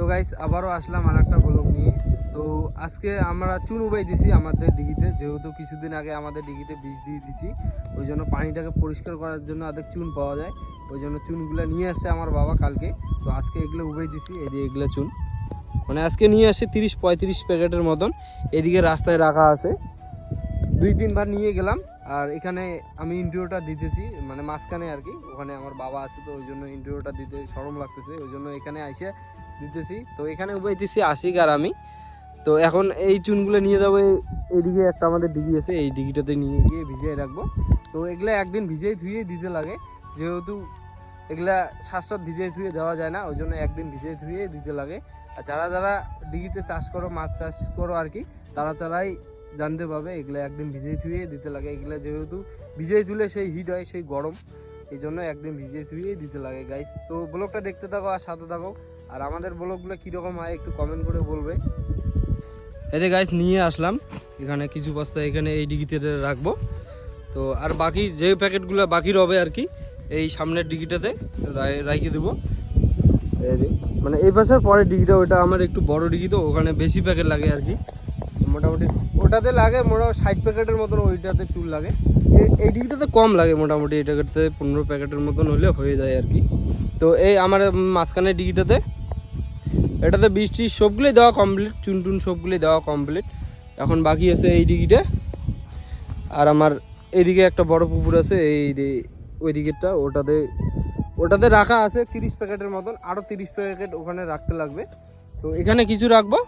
তো গাইস আবারও আসলাম আর একটা ব্লগ নিয়ে। তো আজকে আমরা চুন উবাই দিছি আমাদের ডিগিতে, যেহেতু কিছুদিন আগে আমাদের ডিগিতে বীজ দিয়ে দিছি, ওই জন্য পানিটাকে পরিষ্কার করার জন্য অর্ধেক চুন পাওয়া যায়, ওই জন্য চুনগুলো নিয়ে আসছে আমার বাবা কালকে। তো আজকে এগুলো উবাই দিছি, এই যে এগুলো চুন মানে আজকে নিয়ে আসে 30-35 প্যাকেটের মতন। এদিকে রাস্তায় রাখা আছে, 2-3 বার নিয়ে গেলাম। আর এখানে আমি ইন্টারভিউটা দিতেছি, মানে মাঝখানে আর কি, ওখানে আমার বাবা আছে, তো ওই জন্য ইন্টারভিউটা দিতে শরম লাগতেছে, ওই জন্য এখানে আইসে দিতেছি। তো এখানে উবাইতেছি আশিক আর আমি। তো এখন এই চুনগুলো নিয়ে যাবো, এইদিকে একটা আমাদের ডিগি আছে, এই ডিগিটাতে নিয়ে গিয়ে ভিজিয়ে রাখবো। তো এগুলা একদিন ভিজিয়ে ধুয়ে দিতে লাগে, যেহেতু এগুলা সাত ভিজিয়ে ধুয়ে দেওয়া যায় না, ওই জন্য একদিন ভিজিয়ে ধুয়ে দিতে লাগে। আর যারা যারা ডিগিতে চাষ করো, মাছ চাষ করো আর কি, তারাই জানতে পাবে এগুলো একদিন ভিজিয়ে ধুয়ে দিতে লাগে। এগুলো যেহেতু ভিজিয়ে ধুলে সেই হিট হয়, সেই গরম, এই জন্য একদিন ভিজিয়ে ধুয়ে দিতে লাগে গাইস। তো ব্লগটা দেখতে থাকো আর সাথে থাকো, আর আমাদের ব্লগগুলো কীরকম হয় একটু কমেন্ট করে বলবে। এতে গাইস নিয়ে আসলাম এখানে কিছু বস্তা, এখানে এই ডিগিতে রাখবো। তো আর বাকি যে প্যাকেটগুলো বাকি রবে আর কি, এই সামনের ডিগিটাতে রাখি দেবো। মানে এই পাশের পরের ডিগিটা, ওটা আমার একটু বড় ডিগি, তো ওখানে বেশি প্যাকেট লাগে আর কি, মোটামুটি ওটাতে লাগে মোটামুটি 60 প্যাকেটের মতন, ওইটাতে চুল লাগে। এই ডিগিটাতে কম লাগে, মোটামুটি এটাতে 15 প্যাকেটের মতন হলে হয়ে যায় আর কি। তো এই আমার মাঝখানের ডিগিটাতে, এটাতে বৃষ্টি সবগুলোই দেওয়া কমপ্লিট, চুন টুন সবগুলোই দেওয়া কমপ্লিট। এখন বাকি আছে এই ডিগিটা, আর আমার এইদিকে একটা বড় পুকুর আছে, ওই দিকেরটা, ওটাতে রাখা আছে 30 প্যাকেটের মতন, আরও 30 প্যাকেট ওখানে রাখতে লাগবে। তো এখানে কিছু রাখবো,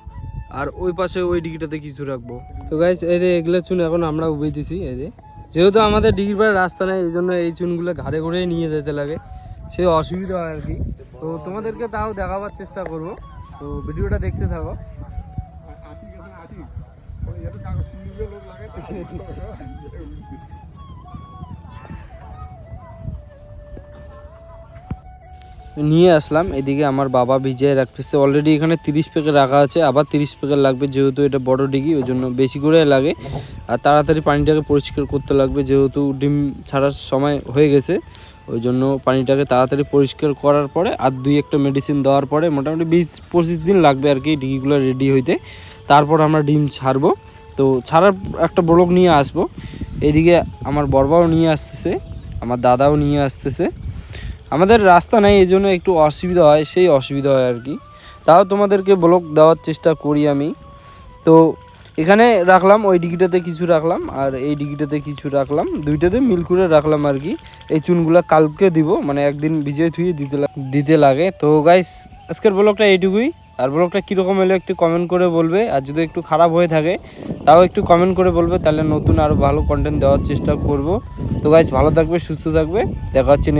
আর ওই পাশে ওই ডিগিটাতে কিছু রাখবো। তো গাইস এই যে এগুলো চুন এখন আমরা উবাইতেছি, এই যে যেহেতু আমাদের ডিগির পাড়ে রাস্তা নেই, এই জন্য এই চুনগুলো ঘাড়ে ঘুরেই নিয়ে যেতে লাগে, সে অসুবিধা হয় আর কি। তো তোমাদেরকে তাও দেখাবার চেষ্টা করব, তো ভিডিওটা দেখতে থাকো। নিয়ে আসলাম এদিকে, আমার বাবা ভিজিয়ে রাখতেছে অলরেডি, এখানে 30 প্যাকেট রাখা আছে, আবার 30 প্যাকেট লাগবে, যেহেতু এটা বড় ডিগি ওই জন্য বেশি করে লাগে। আর তাড়াতাড়ি পানিটাকে পরিষ্কার করতে লাগবে, যেহেতু ডিম ছাড়ার সময় হয়ে গেছে, ওই জন্য পানিটাকে তাড়াতাড়ি পরিষ্কার করার পরে আর 2-1টা মেডিসিন দেওয়ার পরে মোটামুটি 20-25 দিন লাগবে আর কি ডিগিগুলো রেডি হইতে। তারপর আমরা ডিম ছাড়বো, তো ছাড়ার একটা ব্লগ নিয়ে আসবো। এইদিকে আমার বড়বাও নিয়ে আসতেছে, আমার দাদাও নিয়ে আসতেছে। আমাদের রাস্তা নাই, এই জন্য একটু অসুবিধা হয়, সেই অসুবিধা হয় আর কি, তাও তোমাদেরকে ব্লগ দেওয়ার চেষ্টা করি আমি। তো এখানে রাখলাম, ওই ডিগিটাতে কিছু রাখলাম, আর এই ডিগিটাতে কিছু রাখলাম, দুইটাতে মিল করে রাখলাম আর কি। এই চুনগুলো কালকে দিব, মানে একদিন ভিজিয়ে ধুয়ে দিতে লাগে। তো গাইস আজকের ব্লগটা এইটুকুই, আর ব্লগটা কীরকম হলো একটু কমেন্ট করে বলবে, আর যদি একটু খারাপ হয়ে থাকে তাও একটু কমেন্ট করে বলবে, তাহলে নতুন আরও ভালো কন্টেন্ট দেওয়ার চেষ্টা করব। তো গাইস ভালো থাকবে, সুস্থ থাকবে, দেখা হচ্ছে